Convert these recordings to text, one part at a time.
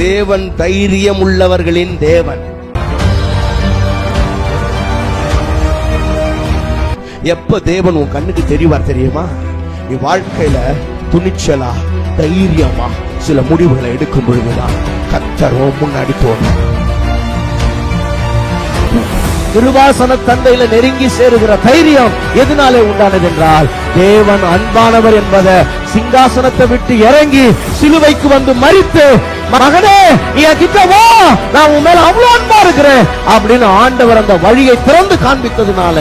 தேவன் தைரியம் உள்ளவர்களின் தேவன். எப்ப தேவன் உன் கண்ணுக்கு தெரிவார் தெரியுமா? நீ வாழ்க்கையில துணிச்சலா தைரியமா சில முடிவுகளை எடுக்கும் பொழுதுதான் கர்த்தர் முன்னாடி தோன்றும். கிருபாசன தந்தையில நெருங்கி சேருகிற தைரியம் எதனாலே உண்டானது என்றால், தேவன் அன்பானவர் என்பதை சிங்காசனத்தை விட்டு இறங்கி சிலுவைக்கு வந்து மரித்து, மகனே நீ கிட்ட வா, நான் உன் மேல அவ்வளவு அன்பா இருக்கிறேன் அப்படின்னு ஆண்டவர் அந்த வழியை திறந்து காண்பித்ததுனால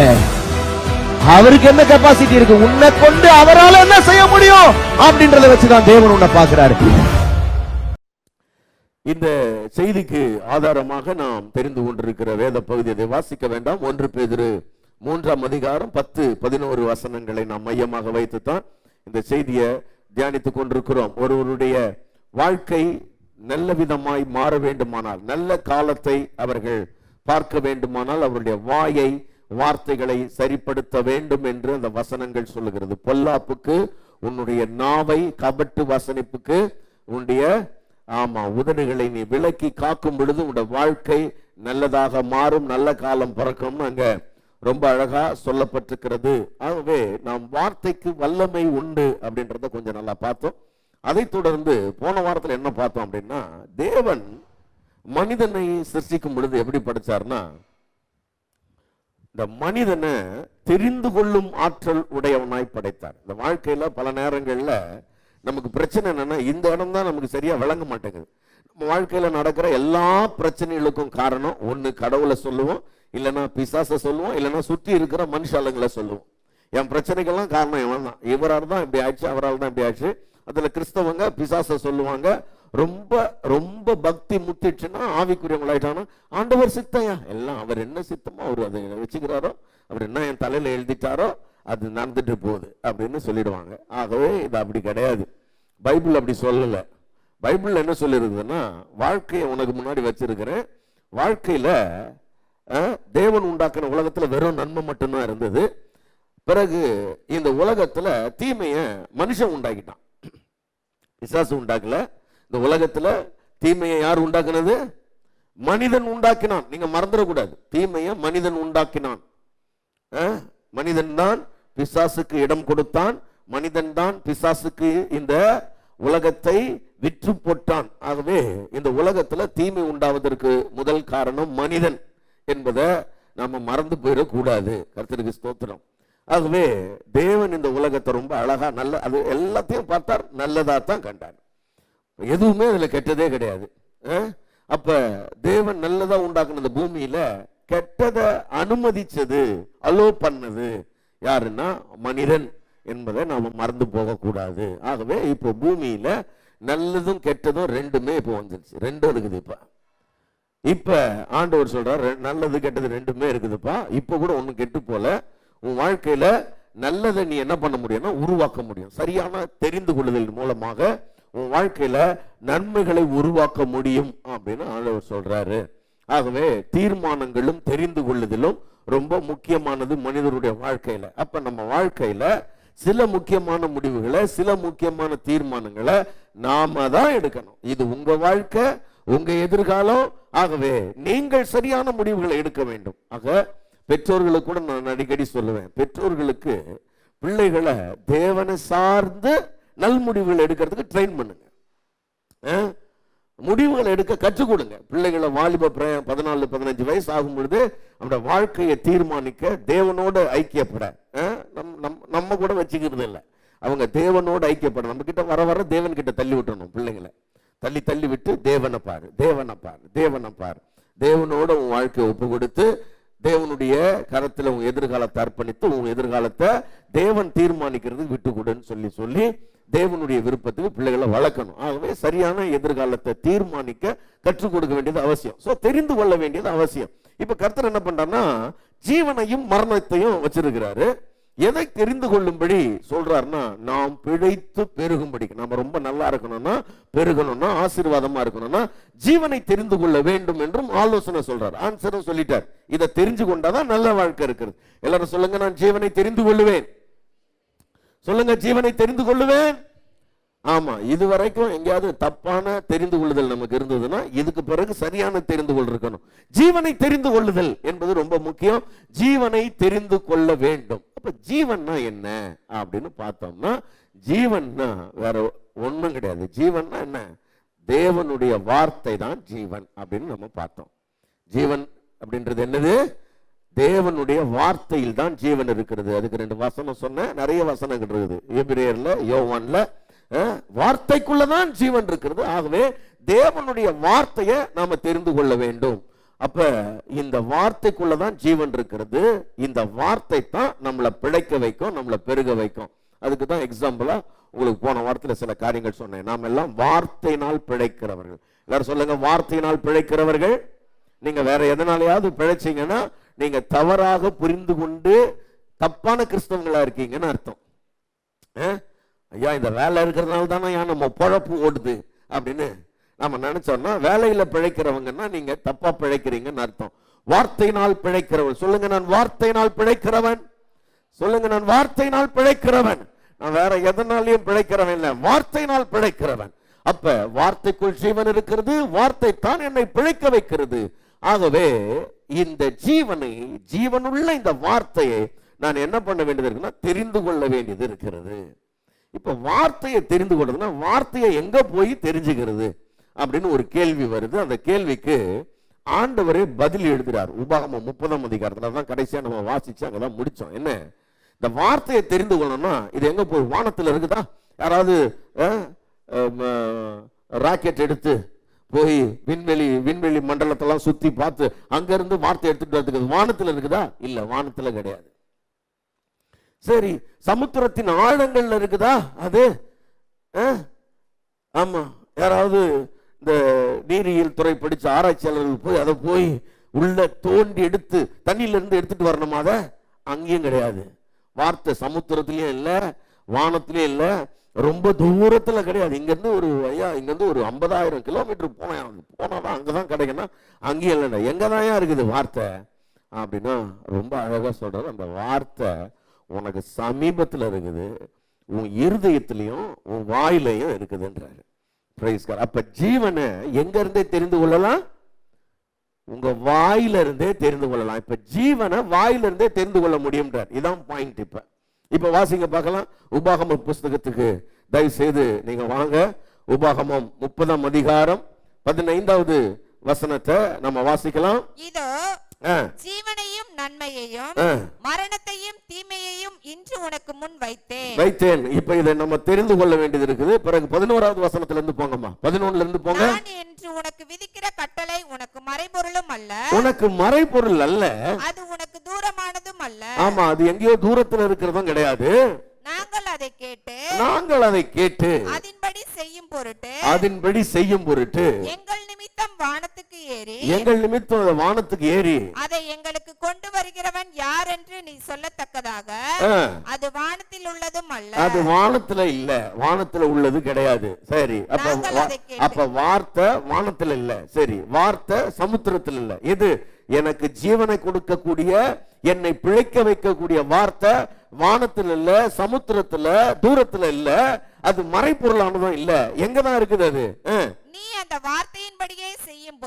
அவருக்கு என்ன கெப்பாசிட்டி இருக்கு, உன்னை கொண்டு அவரால் என்ன செய்ய முடியும் அப்படின்றத வச்சுதான் தேவன் உன்னை பார்க்கிறாரு. இந்த செய்திக்கு ஆதாரமாக நாம் தெரிந்து கொண்டிருக்கிற வேத பகுதியை வாசிக்க வேண்டாம். 1 பேதுரு 3ஆம் அதிகாரம் 10-11 வசனங்களை நாம் மையமாக வைத்துத்தான் இந்த செய்தியை தியானித்துக் கொண்டிருக்கிறோம். ஒருவருடைய வாழ்க்கை நல்ல விதமாய் மாற வேண்டுமானால், நல்ல காலத்தை அவர்கள் பார்க்க வேண்டுமானால், அவருடைய வார்த்தைகளை சரிப்படுத்த வேண்டும் என்று அந்த வசனங்கள் சொல்லுகிறது. பொல்லாப்புக்கு உன்னுடைய நாவை, கபட்டு வசனிப்புக்கு உன்னுடைய உதடுகளை நீ விலக்கி காக்கும் பொழுது உன்னுடைய வாழ்க்கை நல்லதாக மாறும், நல்ல காலம் பிறக்கும்னு அங்க ரொம்ப அழகா சொல்லப்பட்டிருக்கிறது. ஆகவே நாம் வார்த்தைக்கு வல்லமை உண்டு அப்படின்றத கொஞ்சம் நல்லா பார்த்தோம். அதை தொடர்ந்து போன வாரத்தில் என்ன பார்த்தோம் அப்படின்னா, தேவன் மனிதனை சிருஷ்டிக்கும் பொழுது எப்படி படைச்சார்னா, இந்த மனிதனை தெரிந்து கொள்ளும் ஆற்றல் உடையவனாய் படைத்தார். இந்த வாழ்க்கையில பல நேரங்கள்ல நமக்கு பிரச்சனை என்னன்னா, இந்த இடம் தான் நமக்கு சரியா விளங்க மாட்டேங்குது. நம்ம வாழ்க்கையில நடக்கிற எல்லா பிரச்சனைகளுக்கும் காரணம் ஒண்ணு கடவுளை சொல்லுவோம், இல்லைன்னா பிசாசை சொல்லுவோம், இல்லைன்னா சுற்றி இருக்கிற மனுஷாளுங்களை சொல்லுவோம். என் பிரச்சனைக்கெல்லாம் காரணம் இவன் தான், இவரால் தான் இப்படி ஆயிடுச்சு, அவரால் தான் இப்படி ஆயிடுச்சு. அதுல கிறிஸ்தவங்க பிசாசை சொல்லுவாங்க. ரொம்ப ரொம்ப பக்தி முத்திடுச்சுன்னா ஆவிக்குரியவங்களாயிட்டானா ஆண்டவர் சித்தையா, எல்லாம் அவர் என்ன சித்தமோ அவர் அதை வச்சுக்கிறாரோ, அவர் என்ன என் தலையில எழுதிட்டாரோ அது நடந்துட்டு போகுது அப்படின்னு சொல்லிடுவாங்க. ஆகவே இது அப்படி கிடையாது. பைபிள் அப்படி சொல்லல. பைபிள் என்ன சொல்லிருக்குதுன்னா, வாழ்க்கையை உனக்கு முன்னாடி வச்சிருக்கிறேன், வாழ்க்கையில தேவன் உண்டாக்குன உலகத்துல வெறும் நன்மை மட்டும்தான் இருந்தது. பிறகு இந்த உலகத்துல தீமைய மனுஷன் உண்டாக்கிட்டான், பிசாசு உண்டாக்கல. இந்த உலகத்துல தீமையை யார் உண்டாக்குனது? மனிதன் உண்டாக்கினான். நீங்க மறந்துடக்கூடாது, தீமையை மனிதன் உண்டாக்கினான். மனிதன் தான் பிசாசுக்கு இடம் கொடுத்தான், மனிதன் தான் பிசாசுக்கு இந்த உலகத்தை விற்று போட்டான். ஆகவே இந்த உலகத்துல தீமை உண்டாவதற்கு முதல் காரணம் மனிதன் என்பதை நாம மறந்து போயிடக்கூடாது. கர்த்தருக்கு ஸ்தோத்திரம். ஆகவே தேவன் இந்த உலகத்தை ரொம்ப அழகா நல்ல, அது எல்லாத்தையும் பார்த்தார், நல்லதா தான் கண்டார். எதுவுமே அதுல கெட்டதே கிடையாது. அப்ப தேவன் நல்லதா உண்டாக்குனது பூமியில, கெட்டதை அனுமதிச்சது, அலோ பண்ணது யாருன்னா மனிதன் என்பதை நாம மறந்து போக கூடாது. ஆகவே இப்போ பூமியில நல்லதும் கெட்டதும் ரெண்டுமே இப்போ வந்துருச்சு, ரெண்டும் இருக்குது. இப்ப ஆண்டவர் சொல்றார், நல்லது கெட்டது ரெண்டுமே இருக்குதுப்பா. இப்ப கூட ஒண்ணு கெட்டு போல. உன் வாழ்க்கையில நல்லதை நீ என்ன பண்ண முடியும்னா உருவாக்க முடியும். சரியான தெரிந்து கொள்ளுதல் மூலமாக உன் வாழ்க்கையில நன்மைகளை உருவாக்க முடியும் அப்படின்னு ஆண்டவர் சொல்றாரு. ஆகவே தீர்மானங்களும் தெரிந்து கொள்ளுதலும் ரொம்ப முக்கியமானது மனிதருடைய வாழ்க்கையில. அப்ப நம்ம வாழ்க்கையில சில முக்கியமான முடிவுகளை, சில முக்கியமான தீர்மானங்களை நாம தான் எடுக்கணும். இது உங்க வாழ்க்கை, உங்க எதிர்காலம். ஆகவே நீங்கள் சரியான முடிவுகளை எடுக்க வேண்டும். ஆக பெற்றோர்களுக்கு கூட நான் அடிக்கடி சொல்லுவேன், பெற்றோர்களுக்கு பிள்ளைகளை தேவனை சார்ந்து நல் முடிவுகள் எடுக்கிறதுக்கு ட்ரெயின் பண்ணுங்க, முடிவுகளை எடுக்க கற்றுக் கொடுங்க. பிள்ளைகளை வாலிப 14-15 வயசு ஆகும் பொழுது அவனோட வாழ்க்கையை தீர்மானிக்க, தேவனோட ஐக்கியப்பட, நம்ம கூட வச்சுக்கிறது இல்லை, அவங்க தேவனோட ஐக்கியப்பட. நம்ம கிட்ட வர வர தேவன் கிட்ட தள்ளி விட்டுறணும். பிள்ளைங்களை தள்ளி தள்ளி விட்டு தேவனை பாரு, தேவனை பாரு, தேவனை பாரு. தேவனோட உன் வாழ்க்கையை ஒப்பு கொடுத்து தேவனுடைய கரத்துல உன் எதிர்காலத்தை அர்ப்பணித்து உன் எதிர்காலத்தை தேவன் தீர்மானிக்கிறதுக்கு விட்டு கொடுன்னு சொல்லி சொல்லி தேவனுடைய விருப்பத்துக்கு பிள்ளைகளை வளர்க்கணும். ஆகவே சரியான எதிர்காலத்தை தீர்மானிக்க கற்றுக் கொடுக்க வேண்டியது அவசியம். சோ தெரிந்து கொள்ள வேண்டியது அவசியம். இப்ப கர்த்தர் என்ன பண்றாருன்னா, ஜீவனையும் மரணத்தையும் வச்சிருக்கிறாரு. எதை தெரிந்து கொள்ளும்படி சொல்றாருன்னா, நாம் பிழைத்து பெருகும்படி. நம்ம ரொம்ப நல்லா இருக்கணும்னா, பெருகணும்னா, ஆசீர்வாதமா இருக்கணும்னா ஜீவனை தெரிந்து கொள்ள வேண்டும் என்றும் ஆலோசனை சொல்றாரு. ஆன்சரும் சொல்லிட்டார். இதை தெரிஞ்சு கொண்டாதான் நல்ல வாழ்க்கை இருக்கிறது. எல்லாரும் சொல்லுங்க, நான் ஜீவனை தெரிந்து கொள்ளுவேன். சொல்லுங்க, ஜீவனை தெரிந்து கொள்ளுவேன். ஆமா, இதுவரைக்கும் எங்கேயாவது தப்பான தெரிந்து கொள்ளுதல் நமக்கு இருந்ததுன்னா இதுக்கு பிறகு சரியான தெரிந்து கொள் இருக்கணும். ஜீவனை தெரிந்து கொள்ளுதல் என்பது ரொம்ப முக்கியம். ஜீவனை தெரிந்து கொள்ள வேண்டும். அப்ப ஜீவன்னா என்ன அப்படின்னு பார்த்தோம்னா, ஜீவன்னா வேற ஒண்ணும் கிடையாது. ஜீவன்னா என்ன? தேவனுடைய வார்த்தை தான் ஜீவன் அப்படின்னு நம்ம பார்த்தோம். ஜீவன் அப்படின்றது என்னது? தேவனுடைய வார்த்தையில் தான் ஜீவன் இருக்கிறது. அதுக்கு 2 வசனம் சொன்ன, நிறைய வசனங்கள் இருக்குது. எபிரேயர்ல, யோவான்ல, வார்த்தைக்குள்ளதான் ஜீவன் இருக்கிறது. ஆகவே தேவனுடைய வார்த்தையை நாம தெரிந்து கொள்ள வேண்டும். அப்ப இந்த வார்த்தைக்குள்ளதான் ஜீவன் இருக்கிறது. இந்த வார்த்தை தான் நம்மளை பிழைக்க வைக்கும், நம்மளை பெருக வைக்கும். அதுக்கு தான் எக்ஸாம்பிளா உங்களுக்கு போன வாரத்தில் சில காரியங்கள் சொன்னேன். நாம் எல்லாம் வார்த்தையினால் பிழைக்கிறவர்கள். எல்லாரும் சொல்லுங்க, வார்த்தையினால் பிழைக்கிறவர்கள். நீங்க வேற எதனாலையாவது பிழைச்சீங்கன்னா நீங்க தவறாக புரிந்து கொண்டு தப்பான கிறிஸ்தவங்களா இருக்கீங்கன்னு அர்த்தம். ஐயா, இந்த வேலை இருக்கிறதுனால தானே நம்ம பொழப்பு ஓடுது அப்படின்னு நம்ம நினைச்சோம்னா, வேலையில பிழைக்கிறவங்கன்னா நீங்க தப்பா பிழைக்கிறீங்கன்னு அர்த்தம். வார்த்தையினால் பிழைக்கிறவன் சொல்லுங்க, நான் வார்த்தையினால் பிழைக்கிறவன். சொல்லுங்க, நான் வார்த்தையினால் பிழைக்கிறவன். நான் வேற எதனாலையும் பிழைக்கிறவன் இல்லை, வார்த்தையினால் பிழைக்கிறவன். அப்ப வார்த்தைக்குள் ஜீவன் இருக்கிறது. வார்த்தை தான் என்னை பிழைக்க வைக்கிறது. ஆகவே இந்த ஜீவனை, ஜீவனுள்ள இந்த வார்த்தையை நான் என்ன பண்ண வேண்டியது இருக்குன்னா, தெரிந்து கொள்ள வேண்டியது இருக்கிறது. இப்ப வார்த்தையை தெரிந்து கொள்றதுன்னா, வார்த்தையை எங்க போய் தெரிஞ்சுக்கிறது அப்படின்னு ஒரு கேள்வி வருது. அந்த கேள்விக்கு ஆண்டவரே பதில் எழுதுறார். உபாகமம் 30ஆம் அதிகாரத்துல தான் கடைசியா நம்ம வாசிச்சு அங்கதான் முடிச்சோம். என்ன? இந்த வார்த்தையை தெரிந்து கொள்ளணும்னா இது எங்க போய்? வானத்துல இருக்குதா? யாராவது ராக்கெட் எடுத்து போய் விண்வெளி மண்டலத்தெல்லாம் சுத்தி பார்த்து அங்க இருந்து வார்த்தை எடுத்துட்டு வரதுக்கு வானத்துல இருக்குதா? இல்ல, வானத்துல கிடையாது. சரி, சமுத்திரத்தின் ஆழங்கள்ல இருக்குதா அது? ஆமா, யாராவது இந்த நீரியல் துறை படிச்ச ஆராய்ச்சியாளர்கள் போய் அதை போய் உள்ள தோண்டி எடுத்து தண்ணியில இருந்து எடுத்துட்டு வரணுமா? அத அங்கேயும் கிடையாது. வார்த்தை சமுத்திரத்திலயும் இல்ல, வானத்திலயும் இல்ல, ரொம்ப தூரத்துல கிடையாது. இங்க இருந்து ஒரு 50,000 கிலோமீட்டர் போனாதான் அங்கதான் கிடைக்குன்னா அங்கேயும் இல்லைன்னா எங்கதான் இருக்குது வார்த்தை அப்படின்னா, ரொம்ப அழகா சொல்றாரு. அந்த வார்த்தை உனக்கு சமீபத்துல இருக்குது, உன் இருதயத்திலையும் உன் வாயிலையும் இருக்குதுன்றாரு. அப்ப ஜீவனை எங்க இருந்தே தெரிந்து கொள்ளலாம்? உங்க வாயில இருந்தே தெரிந்து கொள்ளலாம். இப்ப ஜீவனை வாயில இருந்தே தெரிந்து கொள்ள முடியும். இதான் பாயிண்ட். இப்ப வாசிங்க பார்க்கலாம். உபாகம புஸ்தகத்துக்கு தயவு செய்து நீங்க வாங்க. உபாகமம் 30ஆம் அதிகாரம் 15வது வசனத்தை நம்ம வாசிக்கலாம். இதோ ஜீவனையும் நன்மையையும் மரணத்தையும் தீமையையும் இன்று உனக்கு முன் வைத்தேன். இப்ப இதை நம்ம தெரிந்து கொள்ள வேண்டியது இருக்குது. பிறகு 11வது வசனத்துல இருந்து போங்கம்மா, 11ல இருந்து போங்க. நான் என்று உனக்கு விதிக்கிற கட்டளை உனக்கு மறைபொருளும் அல்ல. உனக்கு மறைபொருள் அல்ல, அது உனக்கு தூரமானதும் அல்ல. ஆமா, அது எங்கேயோ தூரத்துல இருக்கிறதும் கிடையாது. நாங்கள் அதை கேட்டு அதன்படி செய்யும் பொருட்டு எங்கள் நிமித்தம் வானத்துக்கு ஏறி அதை எங்களுக்கு கொண்டு வருகிறவன் யார் என்று நீ சொல்லத்தக்கதாக அது வானத்தில் உள்ளதும் அல்ல. அது வானத்துல இல்ல, வானத்துல உள்ளது கிடையாது. சரி, அப்ப வார்த்தை வானத்துல இல்ல. சரி, வார்த்தை சமுத்திரத்தில் இல்ல. இது எனக்கு ஜீவனை கொடுக்கக்கூடிய, என்னை பிழைக்க வைக்கக்கூடிய வார்த்தை வானத்துல இல்ல, சமுத்திரத்துல, தூரத்துல இல்ல. அது மறைபொருளானதும் இல்ல. எங்கதான் இருக்குது அது? நீ அந்த வார்த்தையின்படியே செய்யும்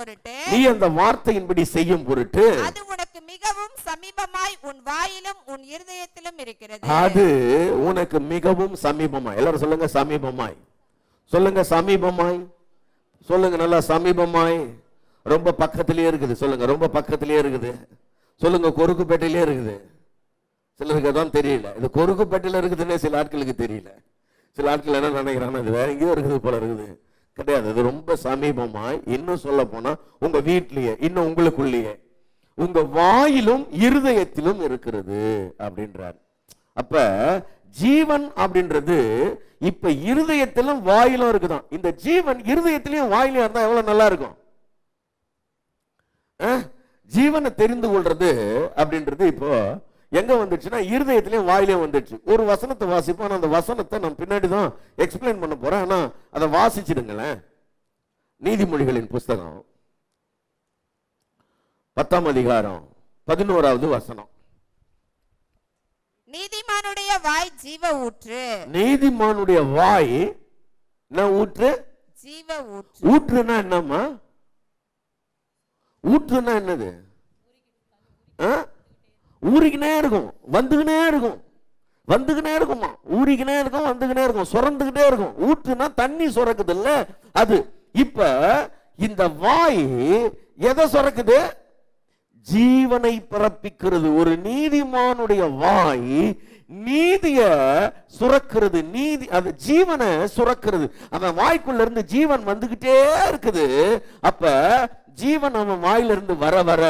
பொருட்டு அது உனக்கு மிகவும் சமீபமாய் உன் வாயிலும் உன் இருதயத்திலும் இருக்கிறது. அது உனக்கு மிகவும் சமீபமாய். எல்லாரும் சொல்லுங்க, சமீபமாய். சொல்லுங்க, சமீபமாய். சொல்லுங்க நல்லா, சமீபமாய். ரொம்ப பக்கத்திலேயே இருக்குது. சொல்லுங்க, ரொம்ப பக்கத்திலேயே இருக்குது. சொல்லுங்க, கொருக்குப்பேட்டையிலே இருக்குது. சிலருக்கு அதான் தெரியல. இது கொருக்குப்பேட்டையில இருக்குதுன்னே சில ஆட்களுக்கு தெரியல. சில ஆட்கள் என்ன நினைக்கிறாங்க, அது வேற எங்கேயோ இருக்குது போல இருக்குது. கிடையாது, அது ரொம்ப சமீபமாய். இன்னும் சொல்ல போனா உங்க வீட்லயே, இன்னும் உங்களுக்குள்ளேயே, உங்க வாயிலும் இருதயத்திலும் இருக்கிறது அப்படின்றார். அப்ப ஜீவன் அப்படின்றது இப்ப இருதயத்திலும் வாயிலும் இருக்குதான். இந்த ஜீவன் இருதயத்திலையும் வாயிலும் இருந்தா எவ்வளவு நல்லா இருக்கும். ஜீவனை தெரிந்து கொள்றது அப்படின்றது இப்போ எங்க வந்துச்சுன்னா இருதயத்திலையும் வாயிலையும் வந்துடுச்சு. ஒரு வசனத்தை வாசிப்போம், அந்த வசனத்தை நான் பின்னாடி தான் எக்ஸ்பிளைன் பண்ண போறேன். ஆனா அதை வாசிச்சிடுங்களேன். நீதிமொழிகளின் புஸ்தகம் 10ஆம் அதிகாரம் 11வது வசனம். நீதிமானுடைய வாய் ஜீவ ஊற்று. நீதிமானுடைய வாய் என்ன ஊற்று? ஜீவ ஊற்று. ஊற்றுனா என்னம்மா? ஊற்றுன்னா என்னது? ஊறிக்கினே இருக்கும், வந்துக்கினே இருக்கும், வந்துக்கினே இருக்குமா, ஊறிக்கினே இருக்கும், வந்துக்கினே இருக்கும், சுரந்துக்கிட்டே இருக்கும். ஊற்றுனா தண்ணி சுரக்குது இல்ல அது. இப்ப இந்த வாய் எதை சுரக்குது? ஜீவனை பிறப்பிக்கிறது. ஒரு நீதிமானுடைய வாய் நீதிய சுரக்கிறது, நீதி அது ஜீவனை சுரக்கிறது. அவன் வாய்க்குள்ள இருந்து ஜீவன் வந்துகிட்டே இருக்குது. அப்ப ஜீவன் அவன் வாயிலிருந்து வர வர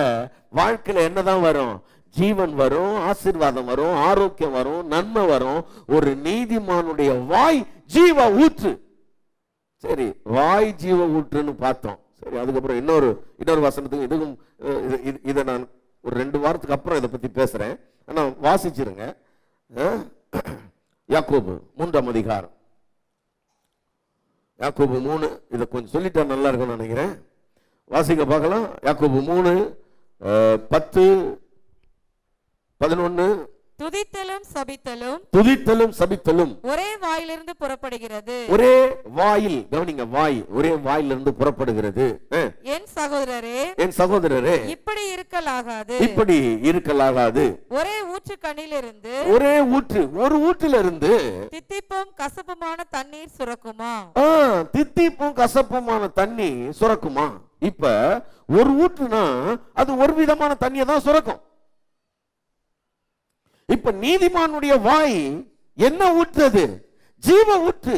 வாழ்க்கையில என்னதான் வரும்? ஜீவன் வரும், ஆசீர்வாதம் வரும், ஆரோக்கியம் வரும், நன்மை வரும். ஒரு நீதிமானுடைய வாய் ஜீவ ஊற்று. சரி, வாய் ஜீவ ஊற்றுன்னு பார்த்தோம். சரி, அதுக்கப்புறம் இன்னொரு வசனத்துக்கு இதுக்கும் இதை நான் ஒரு 2 வாரத்துக்கு அப்புறம் இதை பத்தி பேசுறேன். ஆனா வாசிச்சிருங்க. யாக்கோபு 3ஆம் அதிகாரம், யாக்கோபு 3. இதை கொஞ்சம் சொல்லிட்டா நல்லா இருக்கும்னு நினைக்கிறேன். வாசிக்க பார்க்கலாம். யாக்கோபு 3 10 11. துதித்தலும் சபித்தலும், துதித்தலும் சபித்தலும் ஒரே வாயிலிருந்து புறப்படுகிறது. ஒரே வாயில், கவனிங்க, வாய் ஒரே வாயிலிருந்து புறப்படுகிறது. என் சகோதரரே, என் சகோதரரே, இப்படி இருக்கலாகாது, இப்படி இருக்கலாகாது. ஒரே ஊற்று கண்ணிலிருந்து, ஒரே ஊற்று, ஒரு ஊற்றிலிருந்து தித்திப்பும் கசப்புமான தண்ணீர் சுரக்குமா? தித்திப்பும் கசப்புமான தண்ணி சுரக்குமா? இப்ப ஒரு ஊற்றுனா அது ஒரு விதமான தண்ணியை தான் சுரக்கும். இப்ப நீதிமானுடைய வாய் என்ன ஊற்றுது? ஜீவ ஊற்று.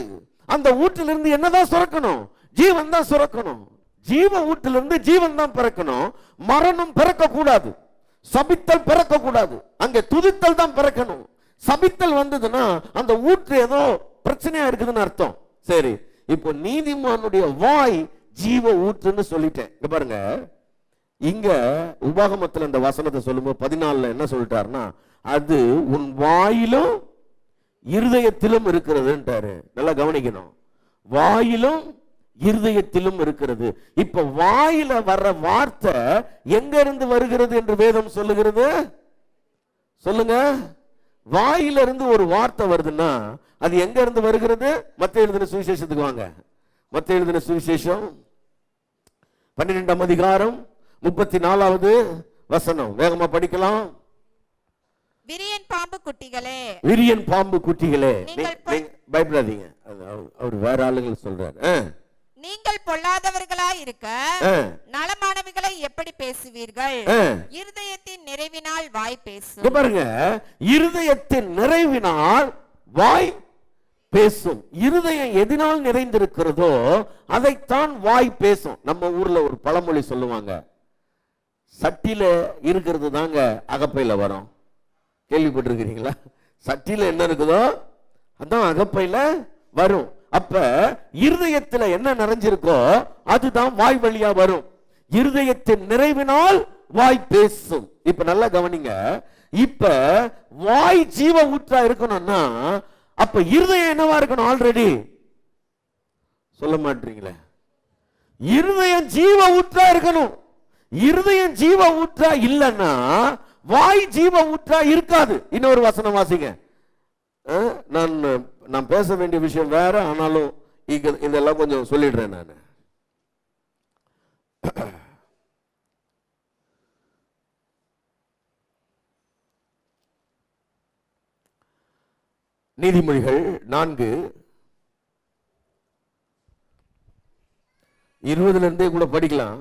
அந்த ஊற்றிலிருந்து என்னதான் சுரக்கணும்? ஜீவன் தான் சுரக்கணும். ஜீவ ஊற்றிலிருந்து ஜீவன் தான் பிறக்கணும். மரணம் பிறக்க கூடாது, சபித்தல் பிறக்க கூடாது. அங்க துதித்தல் தான் பிறக்கணும். சபித்தல் வந்ததுன்னா அந்த ஊற்று ஏதோ பிரச்சனையா இருக்குதுன்னு அர்த்தம். சரி, இப்போ நீதிமானுடைய வாய் ஜீவ ஊற்றுன்னு சொல்லிட்டேன். இங்க பாருங்க, இங்க உபாகமத்துல இந்த வசனத்தை சொல்லும்போது 14 என்ன சொல்லிட்டாருன்னா, அது உன் வாயிலும் இருதயத்திலும் இருக்கிறதுன்றாரு. நல்லா கவனிக்கணும், வாயிலும் இருதயத்திலும் இருக்கிறது. இப்ப வாயில வர்ற வார்த்தை எங்க இருந்து வருகிறது என்று வேதம் சொல்லுகிறது? சொல்லுங்க. வாயில இருந்து ஒரு வார்த்தை வருதுன்னா அது எங்க இருந்து வருகிறது? மத்தேயு எழுதின சுவிசேஷத்துக்கு வாங்க. மத்தேயு எழுதின சுவிசேஷம் 12ஆம் அதிகாரம் 34வது வசனம். வேகமா படிக்கலாம். விரியன் பாம்பு குட்டிகளே, விரியன் பாம்பு குட்டிகளே, பயப்படாதீங்க, அவர் வேற ஆளுங்களை சொல்றாரு. நீங்கள் பொல்லாதவர்களாய் இருக்க நலமானவைகளை எப்படி பேசுவீர்கள்? இருதயத்தின் நிறைவினால் வாய் பேசும். பாருங்க, இருதயத்தின் நிறைவினால் வாய் பேசும். இருதயம் எதனால் நிறைந்திருக்கிறதோ அதைத்தான் வாய் பேசும். நம்ம ஊர்ல ஒரு பழமொழி சொல்லுவாங்க, சட்டியில இருக்கிறது தாங்க அகப்பையில வரும். கேள்விப்பட்டிருக்கிறீங்களா? சட்டியில என்ன இருக்குதோ அதான் அகப்பையில வரும். அப்ப இருதயத்துல என்ன நிறைஞ்சிருக்கோ அதுதான் வாய் வழியா வரும். இருதயத்தின் நிறைவினால் வாய் பேசும். இப்ப நல்லா கவனிங்க. இப்ப வாய் ஜீவ ஊற்றா இருக்கணும்னா அப்ப இருதயம் என்னவா இருக்கணும்? ஆல்ரெடி சொல்ல மாட்டீங்களே, இருதயம் ஜீவ ஊற்றா இருக்கணும். இருதயம் ஜீவ ஊற்றா இல்லைன்னா வாய் ஜீவ ஊற்றா இருக்காது. இன்னொரு வசனம் வாசிங்க. நான் பேச வேண்டிய விஷயம் வேற, ஆனாலும் இதெல்லாம் கொஞ்சம் சொல்லிடுறேன் நான். நீதிமொழிகள் 4:20 கூட படிக்கலாம்.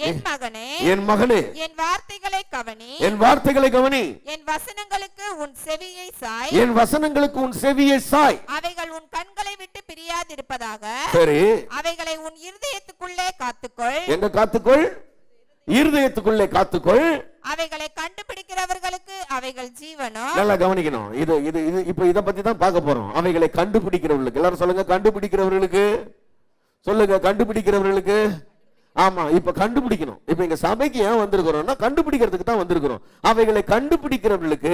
என் மகனே, என் மகனே, என் வார்த்தைகளை கவனி, என் வார்த்தைகளை கவனி, என் வசனங்களுக்கு உன் செவியை சாய், என் வசனங்களுக்கு உன் செவியை சாய். அவைகள் உன் கண்களை விட்டு பிரியாதிருப்பதாக. சரி, அவைகளை உன் இருதயத்துக்குள்ளே காத்துக்கொள். எங்க காத்துக்கொள்? இருதயத்துக்குள்ளே காத்துக்கொள். அவைகளை கண்டுபிடிக்கிறவர்களுக்கு அவைகள் ஜீவனும். நல்லா கவனிக்கணும். இது இப்ப இத பத்தி தான் பார்க்க போறோம். அவைகளை கண்டுபிடிக்கிறவர்களுக்கு. எல்லாரும் சொல்லுங்க, கண்டுபிடிக்கிறவர்களுக்கு. சொல்லுங்க, கண்டுபிடிக்கிறவர்களுக்கு. ஆமா, இப்ப கண்டுபிடிக்கணும். இப்ப இங்க சபைக்கு ஏன் வந்திருக்கிறோம்னா கண்டுபிடிக்கிறதுக்கு தான் வந்திருக்கிறோம். அவைகளை கண்டுபிடிக்கிறவர்களுக்கு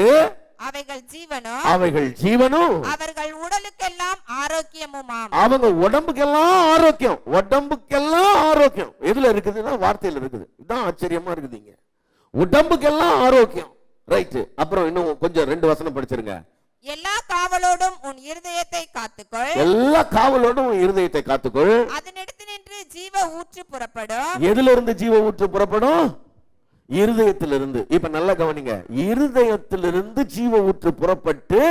அவைகள் ஜீவனும், அவைகள் ஜீவனும், அவர்கள் உடலுக்கெல்லாம் ஆரோக்கியமுமாம். அவங்க உடம்புக்கெல்லாம் ஆரோக்கியம். உடம்புக்கெல்லாம் ஆரோக்கியம் எதுல இருக்குதுன்னா வார்த்தையில இருக்குது. இதுதான் ஆச்சரியமா இருக்குதுங்க. உடம்புக்கெல்லாம் ஆரோக்கியம். ரைட். அப்புறம் இன்னும் கொஞ்சம் 2 வசனம் படிச்சிருங்க. எல்லா காவலோடும் உன் இருதயத்தை காத்துக்கொள். எல்லா காவலோடும் உன் இருதயத்தை காத்துக்கொள். அதனிடத்தினின்று ஜீவ ஊற்று புறப்படும். எதுல இருந்து ஜீவ ஊற்று புறப்படும்? இருதயத்திலிருந்து. இப்ப நல்லா கவனிங்க, இருதயத்திலிருந்து ஜீவ ஊற்று புறப்பட்டு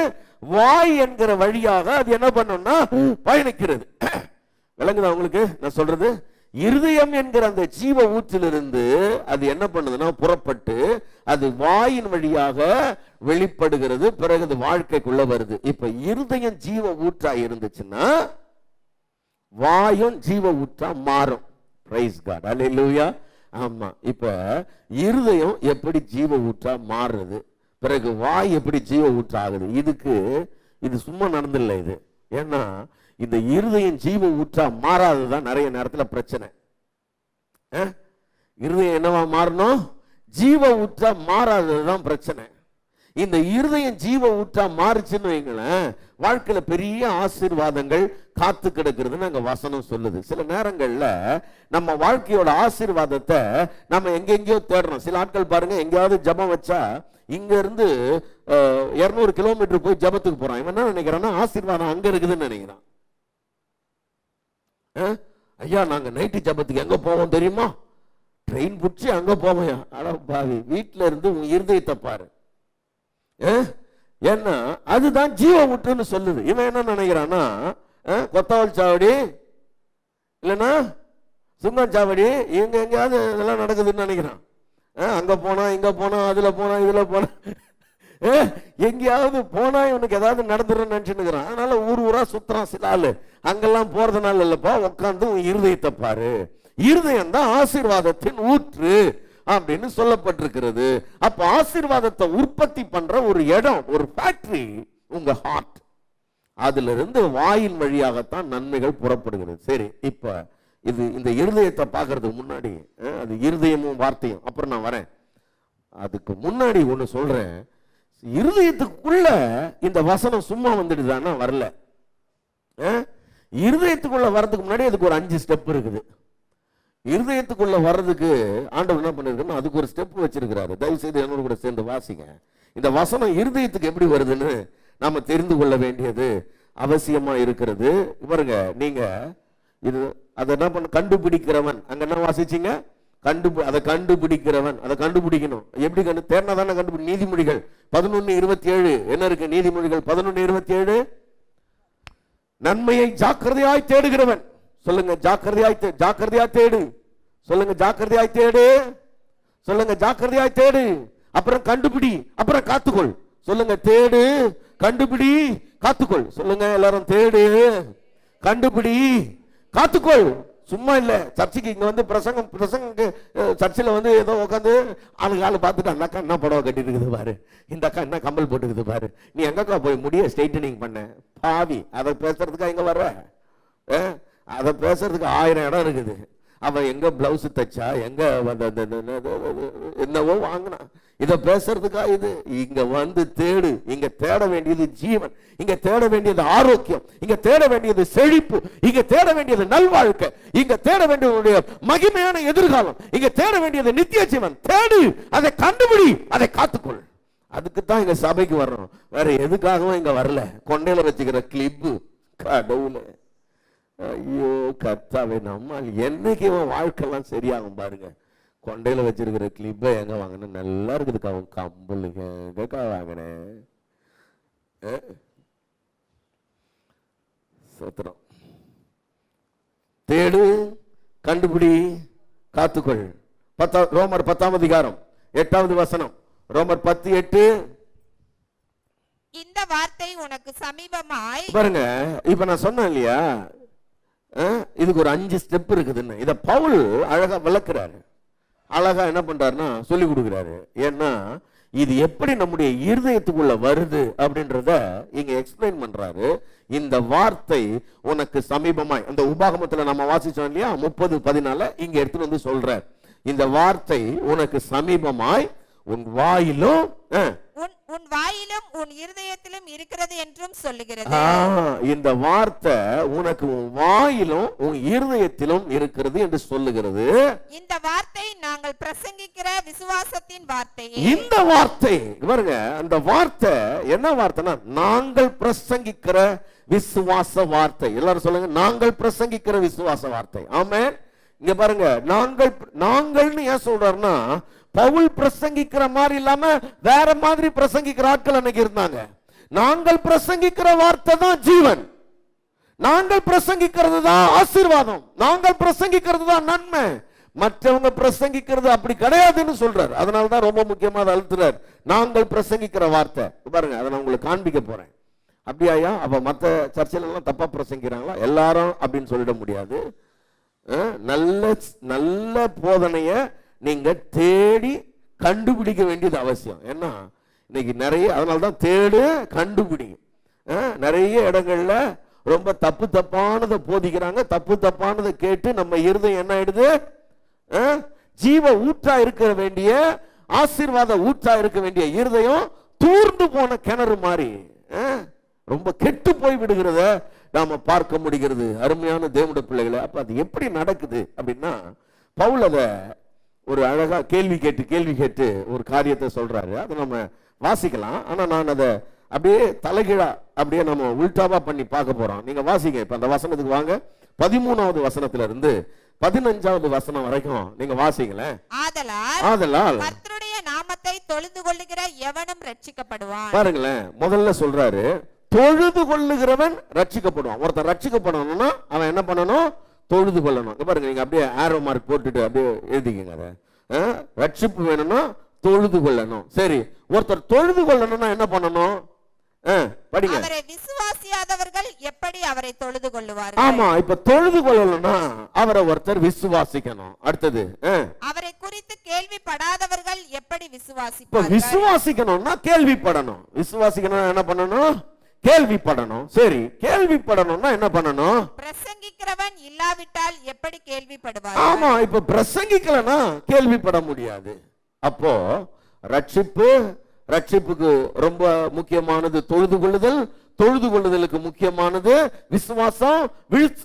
வாய் என்கிற வழியாக அது என்ன பண்ணும்னா பயணிக்கிறது. விளங்குதா உங்களுக்கு நான் சொல்றது? இருதயம் என்கிற அந்த ஜீவ ஊற்றிலிருந்து அது என்ன பண்ணுதுன்னா புறப்பட்டு அது வாயின் வழியாக வெளிப்படுகிறது. பிறகு அது வாழ்க்கைக்குள்ள வருது. இப்ப இருதயம் ஜீவ ஊற்றா இருந்துச்சுன்னா வாயும் ஜீவ ஊற்றா மாறும். பிரைஸ் காட், அல்லேலூயா. ஆமா, இப்ப இருதயம் எப்படி ஜீவ ஊற்றா மாறுறது, பிறகு வாய் எப்படி ஜீவ ஊற்றா ஆகுது, இது சும்மா நடந்தில்லை இது. ஏன்னா இந்த இருதயம் ஜீவ ஊற்றா மாறாததுதான் நிறைய நேரத்துல பிரச்சனை. இருதயம் என்னவா மாறணும்? ஜீவ ஊற்றா மாறாததுதான் பிரச்சனை. இந்த இருதயம் ஜீவ ஊற்றா மாறுச்சுன்னு வைங்களேன், வாழ்க்கையில பெரிய ஆசீர்வாதங்கள் காத்து கிடக்குறதுன்னு அங்க வசனம் சொல்லுது. சில நேரங்கள்ல நம்ம வாழ்க்கையோட ஆசீர்வாதத்தை நம்ம எங்கெங்கயோ தேடுறோம். சில ஆட்கள் பாருங்க, எங்கேயாவது ஜபம் வச்சா இங்க இருந்து 200 கிலோமீட்டர் போய் ஜபத்துக்கு போறான். இவன் என்ன நினைக்கிறான்னா ஆசீர்வாதம் அங்க இருக்குதுன்னு நினைக்கிறான். ஐயா நாங்க நைட்டு ஜபத்துக்கு எங்க போவோம் தெரியுமா? ட்ரெயின் பிடிச்சி அங்க போவோம். அட பாவி, வீட்டுல இருந்து உன் இருதயத்தை பாரு. ஏன்னா அதுதான் ஜீவ ஊற்றுன்னு சொல்லுது. இவன் என்ன நினைக்கிறான்னா கொத்தவால் சாவடி இல்லைன்னா சுங்கன் சாவடி இங்க எங்கேயாவது இதெல்லாம் நடக்குதுன்னு நினைக்கிறான். அங்க போனா இங்க போனா அதுல போனா இதுல போனா எங்கேயாவது போனா இவனுக்கு ஏதாவது நடந்துடும் நினைச்சுன்னுக்கிறான். அதனால ஊர் ஊரா சுத்துறான். சில ஆளு அங்கெல்லாம் போறதுனால இல்லப்பா, உட்காந்து உன் இருதயத்தை பாரு. இருதயம் தான் ஆசீர்வாதத்தின் ஊற்று அப்படின்னு சொல்லப்பட்டிருக்கிறது. அப்ப ஆசீர்வாதத்தை உற்பத்தி பண்ற ஒரு இடம், ஒரு ஃபேக்டரி உங்க ஹார்ட். அதுல இருந்து வாயின் வழியாகத்தான் நன்மைகள் புறப்படுகிறது. சரி, இப்ப இந்த இருதயத்தை பார்க்கறதுக்கு முன்னாடி அது இருதயமும் வார்த்தையும் அப்புறம் நான் வரேன். அதுக்கு முன்னாடி ஒண்ணு சொல்றேன். இருதயத்துக்குள்ள இந்த வசனம் சும்மா வந்துடுதான்னா வரல. இருதயத்துக்குள்ள வர்றதுக்கு முன்னாடி அதுக்கு ஒரு 5 ஸ்டெப் இருக்குது. இருதயத்துக்குள்ள வர்றதுக்கு ஆண்டவர் என்ன பண்ணிருக்குன்னா அதுக்கு ஒரு ஸ்டெப் வச்சிருக்கிறாரு. தயவு செய்து என்னோட கூட சேர்ந்து வாசிங்க. இந்த வசனம் இருதயத்துக்கு எப்படி வருதுன்னு நாம தெரிந்து கொள்ள வேண்டியது அவசியமா இருக்கிறது. பாருங்க, நீங்க அதை என்ன பண்ண கண்டுபிடிக்கிறவன் அங்க என்ன வாசிச்சீங்க? அதை கண்டுபிடிக்கிறவன், அதை கண்டுபிடிக்கணும். எப்படி தேர்னா தானே கண்டுபிடி. நீதிமொழிகள் 11:27 என்ன இருக்கு? நீதிமொழிகள் 11:27 நன்மையை ஜாக்கிரதையாய் தேடுகிறவன். சொல்லுங்க, ஜாக்கிரதையாய் தேடு. சொல்லுங்க, ஜாக்கிரதையாய் தேடு. சொல்லுங்க, ஜாக்கிரதையாய் தேடு. அப்புறம் கண்டுபிடி, அப்புறம் காத்துக்கொள். சொல்லுங்க, தேடு, கண்டுபிடி, காத்துக்கொள். சொல்லுங்க எல்லாரும், தேடு, கண்டுபிடி, காத்துக்கொள். சும்மா இல்ல. சர்ச்சைக்கு இங்க வந்து பிரசங்க சர்ச்சில் வந்து ஏதோ உட்காந்து ஆளு பார்த்துட்டு அந்த அக்கா என்ன புடவை கட்டிட்டு இருக்குது பாரு, இந்த அக்கா என்ன கம்பல் போட்டுக்குது பாரு, நீ எங்கக்கா போய் முடிய ஸ்ட்ரைட்டனிங் பண்ண பாவி, அதை பேசுறதுக்கா இங்க வர்ற? அதை பேசுறதுக்கு 1000 இடம் இருக்குது. அவன் எங்க பிளவுஸ் தச்சா, எங்க என்னவோ வாங்கினா, இத பேசுறதுக்கா இது? இங்க வந்து தேடு. இங்க தேட வேண்டியது ஜீவன், இங்க தேட வேண்டியது ஆரோக்கியம், இங்க தேட வேண்டியது செழிப்பு, இங்க தேட வேண்டியது நல்வாழ்க்கை, இங்க தேட வேண்டியது மகிமையான எதிர்காலம், இங்க தேட வேண்டியது நித்திய ஜீவன். தேடு, அதை கண்டுபிடி, அதை காத்துக்கொள். அதுக்கு தான் இங்க சபைக்கு வர்றோம். வேற எதுக்காகவும் இங்க வரல. கொண்டையில வச்சுக்கிற கிளிப்பு கடவுளே, ஐயோ கர்த்தாவே, நம்மால் என்னைக்கு அவன் வாழ்க்கைலாம் சரியாகும் பாருங்க. கொண்டையில வச்சிருக்கிற கிளிப்பை எங்க வாங்கின நல்லா இருக்குதுக்கா, அவன் கம்பலுங்க எங்கக்கா வாங்கினேன். சோத்திரம். தேடு, கண்டுபிடி, காத்துக்கொள். ரோமர் 10ஆம் அதிகாரம் 8வது வசனம். ரோமர் 10:8. இந்த வார்த்தை உனக்கு சமீபமாய். பாருங்க, இப்ப நான் சொன்னேன் இல்லையா, இதுக்கு ஒரு 5 ஸ்டெப் இருக்குதுன்னு. இத பவுல் அழகா விளக்குறாரு. அழகா என்ன பண்றாருன்னா சொல்லி கொடுக்கிறாரு. ஏன்னா இது எப்படி நம்முடைய இருதயத்துக்குள்ள வருது அப்படின்றத இங்க எக்ஸ்பிளைன் பண்றாரு. இந்த வார்த்தை உனக்கு சமீபமாய், அந்த உபாகமத்துல நம்ம வாசிச்சோம் இல்லையா 30:14, இங்க எடுத்துட்டு வந்து சொல்றார். இந்த வார்த்தை உனக்கு சமீபமாய் உன் வாயிலும் உன் வாயிலும் உன் இருதயத்திலும் இருக்கிறது என்றும் சொல்லுகிறது. இந்த வார்த்தை உனக்கு உன் வாயிலும் உன் இருதயத்திலும் இருக்கிறது என்று சொல்லுகிறது. இந்த வார்த்தை நாங்கள் பிரசங்கிக்கிற விசுவாசத்தின் வார்த்தை. இந்த வார்த்தை பாருங்க, அந்த வார்த்தை என்ன வார்த்தைனா நாங்கள் பிரசங்கிக்கிற விசுவாச வார்த்தை. எல்லாரும் சொல்லுங்க, நாங்கள் பிரசங்கிக்கிற விசுவாச வார்த்தை. ஆமென். இங்க பாருங்க, நாங்கள்னு ஏன் சொல்றாருன்னா, பவுல் பிரசங்கிக்கிற மாதிரி இல்லாம வேற மாதிரி பிரசங்கிக்கிற ஆட்கள் அன்னைக்கு இருந்தாங்க. நாங்கள் பிரசங்கிக்கிற வார்த்தை தான் ஜீவன், நாங்கள் பிரசங்கிக்கிறது தான் ஆசீர்வாதம், நாங்கள் பிரசங்கிக்கிறது தான் நன்மை. மற்றவங்க பிரசங்கிக்கிறது அப்படி கிடையாதுன்னு சொல்றாரு. அதனாலதான் ரொம்ப முக்கியமா அதை அழுத்துறாரு, நாங்கள் பிரசங்கிக்கிற வார்த்தை. பாருங்க, அதை நான் உங்களுக்கு காண்பிக்க போறேன். அப்படியா? அப்ப மற்ற சர்ச்சையில எல்லாம் தப்பா பிரசங்கிக்கிறாங்களா? எல்லாரும் அப்படின்னு சொல்லிட முடியாது. நல்ல நல்ல போதனைய நீங்க தேடி கண்டுபிடிக்க வேண்டியது அவசியம். ஏன்னா இன்னைக்கு நிறைய, அதனாலதான் தேடு கண்டுபிடி. நிறைய இடங்கள்ல ரொம்ப தப்பானதை போதிக்கிறாங்க. தப்பானதை கேட்டு நம்ம இருதயம் என்ன ஆயிடுது? ஜீவ ஊற்றா இருக்க வேண்டிய, ஆசீர்வாத ஊற்றா இருக்க வேண்டிய இருதயம் தூர்ந்து போன கிணறு மாதிரி ரொம்ப கெட்டு போய் விடுகிறத நாம பார்க்க முடிகிறது. அருமையான தேவனுடைய பிள்ளைகளை, அப்ப அது எப்படி நடக்குது அப்படின்னா, பவுல் அத ஒரு அழகா கேள்வி கேட்டு ஒரு காரியத்தை சொல்றாரு. அதை நம்ம வாசிக்கலாம். ஆனா நான் அதை அப்படியே தலைகீழா அப்படியே நம்ம உல்டாவா பண்ணி பார்க்க போறோம். நீங்க வாசிங்க. இப்ப அந்த வசனத்துக்கு வாங்க. 13வது வசனத்துல இருந்து 15வது வசனம் வரைக்கும் நீங்க வாசிங்களேன். ஆதலால் கர்த்தருடைய நாமத்தை தொழுது கொள்ளுகிற எவனும் ரட்சிக்கப்படுவான். பாருங்களேன், முதல்ல சொல்றாரு தொழுது கொள்ளுகிறவன் ரட்சிக்கப்படுவான். ஒருத்தன் ரட்சிக்கப்படணும்னா அவன் என்ன பண்ணணும்? தொழுது கொள்ளணும். பாருங்க, நீங்க அப்படியே ஆரோ மார்க் போட்டுட்டு அப்படியே எழுதிக்கங்க. அதை ரட்சிப்பு வேணும்னா தொழுது கொள்ளணும். சரி, ஒருத்தர் தொழுது கொள்ளணும்னா என்ன பண்ணணும்? படிங்க. அவரை விசுவாசியாதவர்கள் எப்படி அவரை தொழுது கொள்ளுவார்கள்? ஆமா, இப்ப தொழுது கொள்ளணும்னா அவரை ஒருத்தர் விசுவாசிக்கணும். அடுத்தது, அவரை குறித்து கேள்விப்படாதவர்கள் எப்படி விசுவாசிப்பார்கள்? விசுவாசிக்கணும்னா கேள்விப்படணும். விசுவாசிக்கணும் என்ன பண்ணணும்? கேள்விப்படணும். சரி, கேள்விப்படணும்னா என்ன பண்ணணும்? பிரசங்கிக்கிறவன் இல்லாவிட்டால் எப்படி கேள்விப்படுவார்? ஆமா, இப்ப பிரசங்கிக்கலனா கேள்விப்பட முடியாது. அப்போ ரட்சிப்புக்கு ரொம்ப முக்கியமானது தொழுது கொள்ளுதல், தொழுது கொள்ளுதலுக்கு முக்கியமானது விசுவாசம்,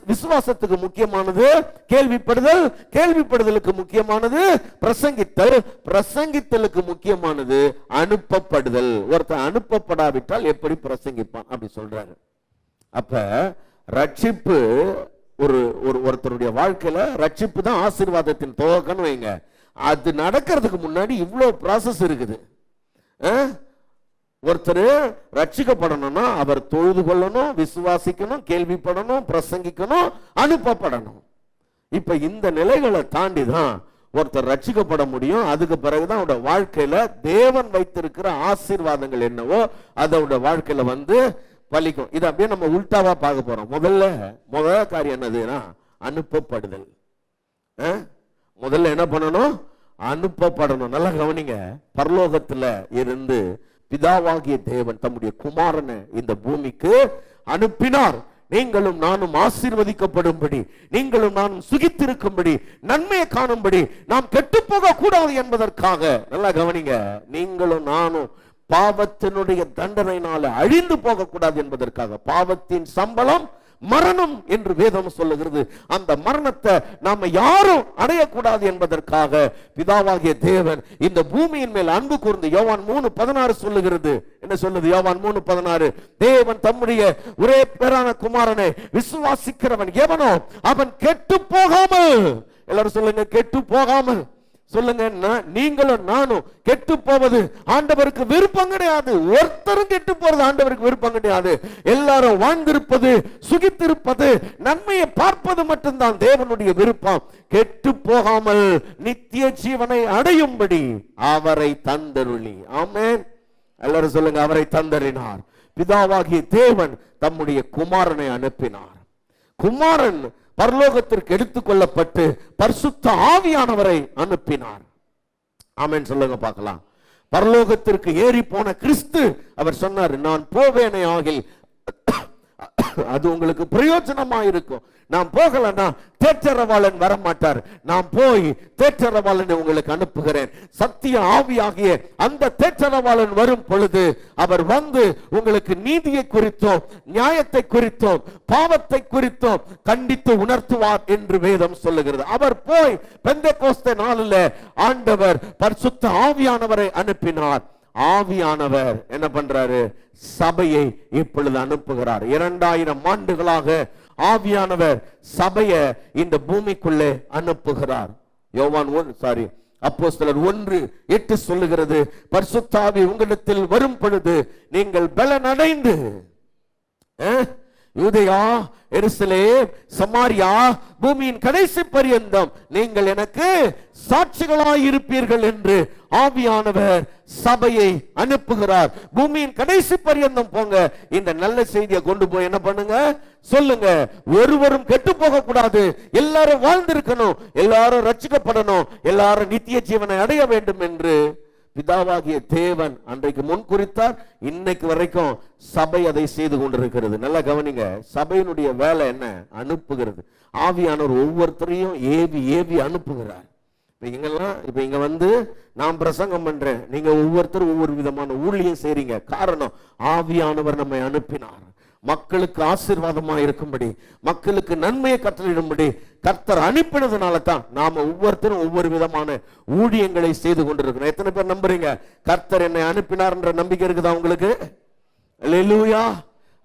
விசுவாசத்துக்கு முக்கியமானது கேள்விப்படுதல், கேள்விப்படுதலுக்கு முக்கியமானது பிரசங்கித்தல், பிரசங்கித்தலுக்கு முக்கியமானது அனுப்பப்படுதல். ஒருத்தர் அனுப்பப்படாவிட்டால் எப்படி பிரசங்கிப்பான் அப்படி சொல்றாரு. அப்ப ரட்சிப்பு ஒருத்தருடைய வாழ்க்கையில ரட்சிப்பு தான் ஆசீர்வாதத்தின் துவக்கம்னு வைங்க. அது நடக்கிறதுக்கு முன்னாடி இவ்வளவு ப்ராசஸ் இருக்குது. ஒருத்தர் ரட்சிக்கப்படணும்னா அவர் தொழுது கொள்ளணும், விசுவாசிக்கணும், கேள்விப்படணும், பிரசங்கிக்கணும், அனுப்பப்படணும். இப்ப இந்த நிலைகளை தாண்டி தான் ஒருத்தர் ரட்சிக்கப்பட முடியும். அதுக்கு பிறகுதான் அவருடைய வாழ்க்கையில தேவன் வைத்திருக்கிற ஆசீர்வாதங்கள் என்னவோ அதோட வாழ்க்கையில வந்து பலிக்கும். இது அப்படியே நம்ம உல்டாவா பார்க்க போறோம். முதல் காரியம் என்னதுன்னா அனுப்பப்படுதல். முதல்ல என்ன பண்ணணும்? அனுப்பப்படணும். நல்லா கவனிங்க. பரலோகத்துல இருந்து பிதாவாகிய தேவன் தம்முடைய குமாரனை இந்த பூமிக்கு அனுப்பினார். நீங்களும் நானும் ஆசீர்வதிக்கப்படும்படி, நீங்களும் நானும் சுகித்திருக்கும்படி, நன்மையை காணும்படி, நாம் கெட்டு போக கூடாது என்பதற்காக. நல்லா கவனிங்க. நீங்களும் நானும் பாவத்தினுடைய தண்டனையினால அழிந்து போக கூடாது என்பதற்காக. பாவத்தின் சம்பளம் மரணம் என்று வேதம் சொல்லுகிறது. அந்த மரணத்தை நாம யாரும் அடையக்கூடாது என்பதற்காக பிதாவாகிய தேவன் இந்த பூமியின் மேல் அன்பு கூர்ந்து, யோவான் 3:16 சொல்லுகிறது. என்ன சொல்லுது? யோவான் 3:16, தேவன் தம்முடைய ஒரே பேரான குமாரனை விசுவாசிக்கிறவன் எவனோ அவன் கெட்டு போகாமல், எல்லாரும் சொல்லுங்க, கெட்டு போகாமல். சொல்லுங்க, நீங்களும் நானும் கெட்டு போவது ஆண்டவருக்கு விருப்பம் கிடையாது. ஒருத்தரும் கெட்டு போறது ஆண்டவருக்கு விருப்பம் கிடையாது. எல்லாரும் வாழ்ந்திருப்பது, சுகித்திருப்பது, நன்மையை பார்ப்பது மட்டும்தான் தேவனுடைய விருப்பம். கெட்டு போகாமல் நித்திய ஜீவனை அடையும்படி அவரை தந்தருளி. ஆமென். எல்லாரும் சொல்லுங்க, அவரை தந்தறினார். பிதாவாகிய தேவன் தம்முடைய குமாரனை அனுப்பினார். குமாரன் பரலோகத்திற்கு எடுத்துக் கொள்ளப்பட்டு பரிசுத்த ஆவியானவரை அனுப்பினார். ஆமென் சொல்லுங்க பார்க்கலாம். பரலோகத்திற்கு ஏறி போன கிறிஸ்து அவர் சொன்னார், நான் போவேனே ஆகில் அது உங்களுக்கு பிரயோஜனமா இருக்கும். நான் போகலன்னா தேற்றரவாளன் வரமாட்டார். நான் போய் தேற்றரவாளனை உங்களுக்கு அனுப்புகிறேன். சத்திய ஆவியாகிய அந்த தேற்றரவாளன் வரும் பொழுது அவர் வந்து உங்களுக்கு நீதியை குறித்தோம், நியாயத்தை குறித்தோம், பாவத்தை குறித்தோம் கண்டித்து உணர்த்துவார் என்று வேதம் சொல்லுகிறது. அவர் போய் பெந்தெகோஸ்தே நாளில் ஆண்டவர் பரிசுத்த ஆவியானவரை அனுப்பினார். ஆவியானவர் என்ன பண்றாரு? சபையை இப்பொழுது அனுப்புகிறார். 2000 ஆண்டுகளாக ஆவியானவர் சபையை இந்த பூமிக்குள்ளே அனுப்புகிறார். அப்போஸ்தலர் 1:8 சொல்லுகிறது, பரிசுத்த ஆவி உங்களிடத்தில் வரும் பொழுது நீங்கள் பலனடைந்து யூதேயா, எருசலேம், சமாரியா, பூமியின் கடைசி பரியந்தம் நீங்கள் எனக்கு சாட்சிகளாய் இருப்பீர்கள் என்று ஆவியானவர் சபையை அனுப்புகிறார். பூமியின் கடைசி பரியந்தம் போங்க, இந்த நல்ல செய்தியை கொண்டு போய் என்ன பண்ணுங்க? சொல்லுங்க. ஒருவரும் கெட்டு போக கூடாது, எல்லாரும் வாழ்ந்திருக்கணும், எல்லாரும் ரட்சிக்கப்படணும், எல்லாரும் நித்திய ஜீவனை அடைய வேண்டும் என்று பிதாவாகிய தேவன் அன்றைக்கு முன் குறித்தார். இன்னைக்கு வரைக்கும் சபை அதை செய்து கொண்டிருக்கிறது. நல்லா கவனிங்க, சபையினுடைய வேலை என்ன? அனுப்புகிறது. ஆவியானவர் ஒவ்வொருத்தரையும் ஏவி ஏவி அனுப்புகிறார். இப்ப இங்க வந்து நான் பிரசங்கம் பண்றேன், நீங்க ஒவ்வொருத்தரும் ஒவ்வொரு விதமான ஊழியம் செய்றீங்க. காரணம், ஆவியானவர் நம்மை அனுப்பினார். மக்களுக்கு ஆசீர்வாதமா இருக்கும்படி, மக்களுக்கு நன்மையை கட்டளையிடும்படி கர்த்தர் அனுப்பினதுனால தான் நாம ஒவ்வொருத்தரும் ஒவ்வொரு விதமான ஊழியங்களை செய்து கொண்டிருக்கிறோம். எத்தனை பேர் நம்புறீங்க கர்த்தர் என்னை அனுப்பினார் என்ற நம்பிக்கை இருக்குதா உங்களுக்கு? அல்லேலூயா.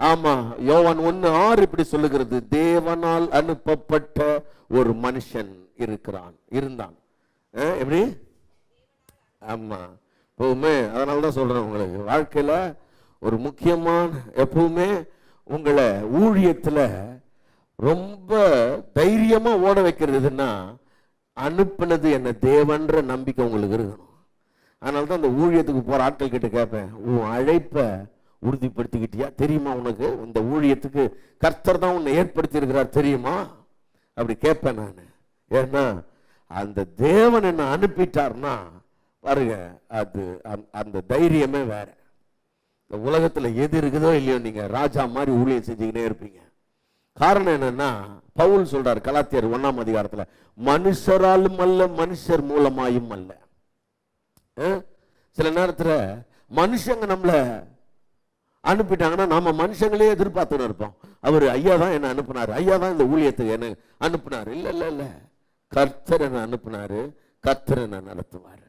ஆமா, யோவான் 1:6 இப்படி சொல்லுகிறது, தேவனால் அனுப்பப்பட்ட ஒரு மனுஷன் இருந்தான். எப்படி? ஆமா, எப்பவுமே அதனாலதான் சொல்றேன் உங்களுக்கு, வாழ்க்கையில ஒரு முக்கியமான, எப்பவுமே உங்களை ஊழியத்துல ரொம்ப தைரியமா ஓட வைக்கிறதுன்னா அனுப்பினது என்ன தேவன்ற நம்பிக்கை உங்களுக்கு இருக்கணும். அதனாலதான் இந்த ஊழியத்துக்கு போற ஆட்கள் கிட்ட கேட்பேன், உன் அழைப்பை உறுதிப்படுத்திக்கிட்டியா? தெரியுமா உனக்கு இந்த ஊழியத்துக்கு கர்த்தர் தான் உன்னை ஏற்படுத்தி இருக்கிறார் தெரியுமா? அப்படி கேட்பேன் நான். ஏன்னா அந்த தேவன் என்ன அனுப்பிட்டார்னா பாருங்க, அது அந்த தைரியமே வேற. இந்த உலகத்துல எது இருக்குதோ இல்லையோ நீங்க ராஜா மாதிரி ஊழியம் செஞ்சுக்கிட்டே இருப்பீங்க. காரணம் என்னன்னா, பவுல் சொல்றார் கலாத்தியர் 1:அதிகாரத்துல, மனுஷராலும் அல்ல மனுஷர் மூலமாயும் அல்ல. சில நேரத்துல மனுஷங்க நம்மள அனுப்பிட்டாங்கன்னா நாம மனுஷங்களே எதிர்பார்த்துன்னு இருப்போம். அவர் ஐயா தான் என்ன அனுப்புனாரு, ஐயா தான் இந்த ஊழியத்துக்கு என்ன அனுப்புனாரு. இல்ல இல்ல இல்ல, கர்த்தர் என்ன அனுப்புனாரு, கர்த்தர் என்ன நடத்துவாரு.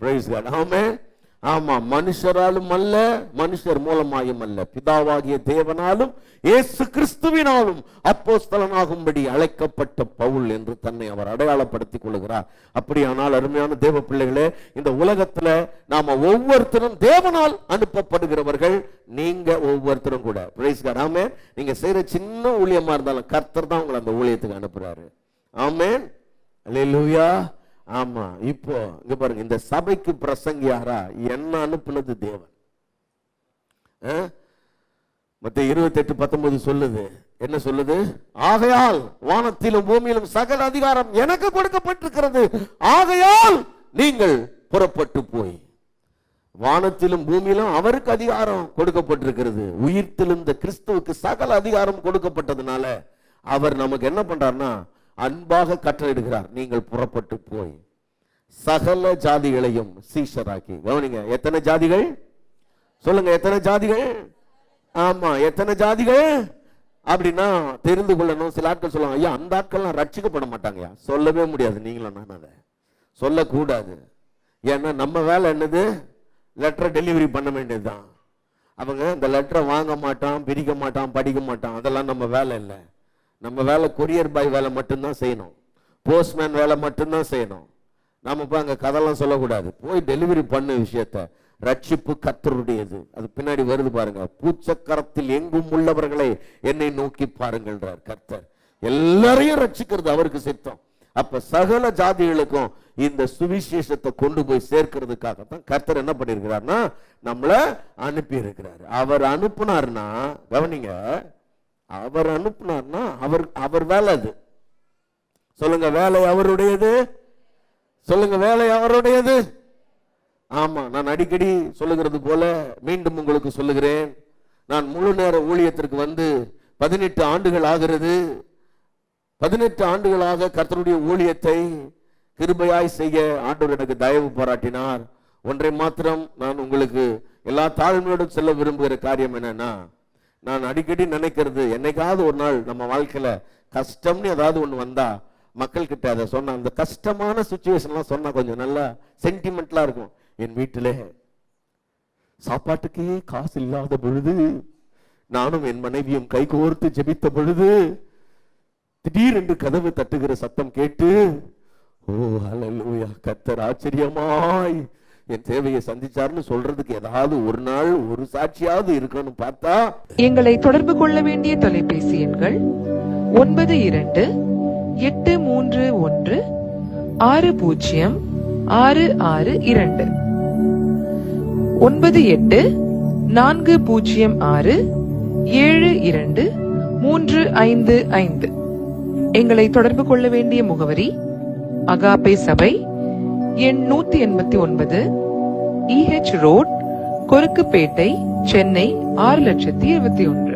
Price God. ஆமென். ஆமா, மனுஷராலும் அல்ல மனுஷர் மூலமாயும் அல்ல, பிதாவாகிய தேவனாலும் இயேசு கிறிஸ்துவினாலும் அப்போஸ்தலனாகும்படி அழைக்கப்பட்ட பவுல் என்று தன்னை அவர் அடையாளப்படுத்திக் கொள்கிறார். அப்படியானால் அருமையான தேவ பிள்ளைகளே, இந்த உலகத்துல நாம ஒவ்வொருத்தரும் தேவனால் அனுப்பப்படுகிறவர்கள். நீங்க ஒவ்வொருத்தரும் கூட பிரைஸ் காட். ஆமென். நீங்க செய்யற சின்ன ஊழியமா இருந்தாலும் கர்த்தர் தான் உங்களை அந்த ஊழியத்துக்கு அனுப்புறாரு. ஆமென். அல்லேலூயா. ஆமா, இப்போ இங்க பாருங்க, இந்த சபைக்கு பிரசங்கியாரா என்ன அனுப்புனது தேவன். மத்தேயு 28:19 சொல்லுது, என்ன சொல்லுது? ஆகையால் வானத்திலும் பூமியிலும் சகல அதிகாரம் எனக்கு கொடுக்கப்பட்டிருக்கிறது, ஆகையால் நீங்கள் புறப்பட்டு போய். வானத்திலும் பூமியிலும் அவருக்கு அதிகாரம் கொடுக்கப்பட்டிருக்கிறது. உயிர்த்தெழுந்த கிறிஸ்துவுக்கு சகல அதிகாரம் கொடுக்கப்பட்டதுனால அவர் நமக்கு என்ன பண்றார்னா அன்பாக கட்டளையிடுகிறார், நீங்கள் புறப்பட்டு போய் சகல ஜாதிகளையும் சீஷராக்கி. கவனிங்க, எத்தனை ஜாதிகள் சொல்லுங்க? எத்தனை ஜாதிகள்? ஆமா, எத்தனை ஜாதிகள் அப்படின்னா தெரிந்து கொள்ளணும். சில ஆட்கள் சொல்லுவாங்க, ஐயா அந்த ஆட்கள்லாம் ரட்சிக்கப்பட மாட்டாங்கயா. சொல்லவே முடியாது, நீங்களும் நான் அதை சொல்லக்கூடாது. ஏன்னா நம்ம வேலை என்னது? லெட்டரை டெலிவரி பண்ண வேண்டியதுதான். அவங்க இந்த லெட்டரை வாங்க மாட்டான், பிரிக்க மாட்டான், படிக்க மாட்டான், அதெல்லாம் நம்ம வேலை இல்லை. நம்ம வேலை கொரியர் பாய் வேலை மட்டும்தான் செய்யணும், போஸ்ட்மேன் வேலை மட்டும்தான் செய்யணும். நாம போய் அங்கே கதெல்லாம் சொல்லக்கூடாது, போய் டெலிவரி பண்ண விஷயத்த. ரட்சிப்பு கர்த்தருடையது. அது பின்னாடி வருது பாருங்க, பூச்சக்கரத்தில் எங்கும் உள்ளவர்களை என்னை நோக்கி பாருங்கள்ன்றார் கர்த்தர். எல்லாரையும் ரட்சிக்கிறது அவருக்கு சித்தம். அப்ப சகல ஜாதிகளுக்கும் இந்த சுவிசேஷத்தை கொண்டு போய் சேர்க்கிறதுக்காகத்தான் கர்த்தர் என்ன பண்ணிருக்கிறார்னா நம்மள அனுப்பி இருக்கிறார். அவர் அனுப்புனார்னா கவனிங்க, அவர் அனுப்புனார்னா அவர் வேலை அது. சொல்லுங்க, வேலை அவருடையது. சொல்லுங்க, வேலை அவருடையது. ஆமா, நான் அடிக்கடி சொல்லுகிறது போல மீண்டும் உங்களுக்கு சொல்லுகிறேன், நான் முழு நேர ஊழியத்திற்கு வந்து 18 ஆண்டுகள் ஆகிறது. 18 ஆண்டுகளாக கர்த்தருடைய ஊழியத்தை கிருபையாய் செய்ய ஆண்டவர் எனக்கு தயவு பாராட்டினார். ஒன்றை மாத்திரம் நான் உங்களுக்கு எல்லா தாழ்மையோடும் சொல்ல விரும்புகிற காரியம் என்னன்னா, நான் அடிக்கடி நினைக்கிறது, என்னைக்காவது ஒரு நாள் நம்ம வாழ்க்கையில கஷ்டம்னு ஏதாவது ஒண்ணு வந்தா மக்கள் கிட்ட அதை சொன்ன, அந்த கஷ்டமான சுச்சுவேஷன்லாம் சொன்னா கொஞ்சம் நல்லா சென்டிமெண்ட்லா இருக்கும். என் வீட்டிலே சாப்பாட்டுக்கே காசு இல்லாத பொழுது நானும் என் மனைவியும் கைகோர்த்து ஜெபித்த பொழுது திடீரென்று கதவு தட்டுகிற சத்தம் கேட்டு, ஓ ஹல்லேலூயா, கர்த்தர் ஆச்சரியமாய் என் தேவையை சந்திச்சார்னு சொல்றதுக்கு ஏதாவது ஒரு நாள் ஒரு சாட்சியாவது இருக்கணும் பார்த்தா. எங்களை தொடர்பு கொள்ள வேண்டிய தொலைபேசி எண்கள் 92-831-606662 98-406-7235. எங்களை தொடர்பு கொள்ள வேண்டிய முகவரி அகாபே சபை, எண் 189, EH ரோட், கொருக்குப்பேட்டை, சென்னை 6,21,000.